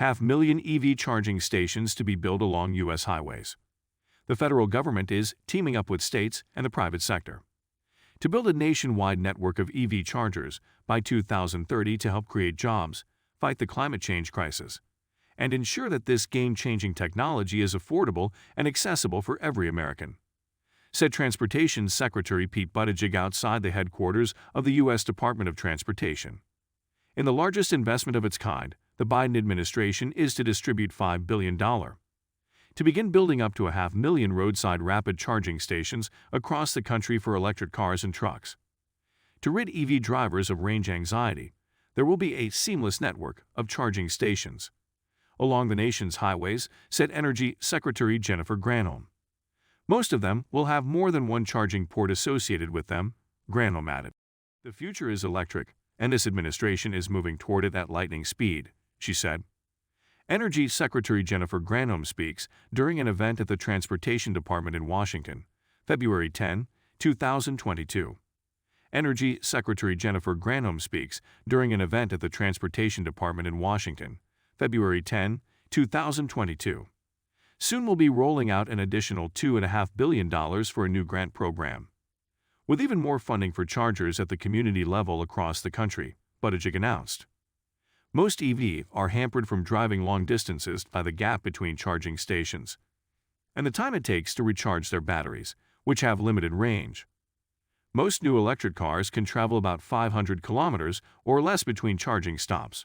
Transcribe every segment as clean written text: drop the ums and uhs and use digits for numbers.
500,000 EV charging stations to be built along U.S. highways. The federal government is teaming up with states and the private sector to build a nationwide network of EV chargers by 2030 to help create jobs, fight the climate change crisis, and ensure that this game-changing technology is affordable and accessible for every American, said Transportation Secretary Pete Buttigieg outside the headquarters of the U.S. Department of Transportation. In the largest investment of its kind, the Biden administration is to distribute $5 billion to begin building up to 500,000 roadside rapid charging stations across the country for electric cars and trucks. To rid EV drivers of range anxiety, there will be a seamless network of charging stations along the nation's highways, said Energy Secretary Jennifer Granholm. Most of them will have more than one charging port associated with them, Granholm added. The future is electric, and this administration is moving toward it at lightning speed, she said. Energy Secretary Jennifer Granholm speaks during an event at the Transportation Department in Washington, February 10, 2022. Energy Secretary Jennifer Granholm speaks during an event at the Transportation Department in Washington, February 10, 2022. Soon we'll be rolling out an additional $2.5 billion for a new grant program, with even more funding for chargers at the community level across the country, Buttigieg announced. Most EV are hampered from driving long distances by the gap between charging stations and the time it takes to recharge their batteries, which have limited range. Most new electric cars can travel about 500 kilometers or less between charging stops,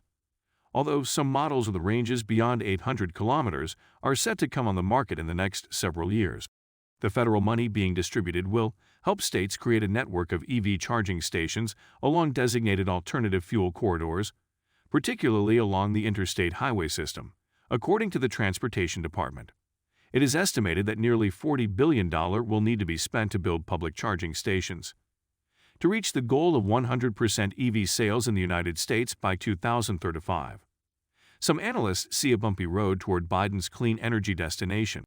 although some models with the ranges beyond 800 kilometers are set to come on the market in the next several years. The federal money being distributed will help states create a network of EV charging stations along designated alternative fuel corridors, particularly along the interstate highway system, according to the Transportation Department. It is estimated that nearly $40 billion will need to be spent to build public charging stations to reach the goal of 100% EV sales in the United States by 2035. Some analysts see a bumpy road toward Biden's clean energy destination.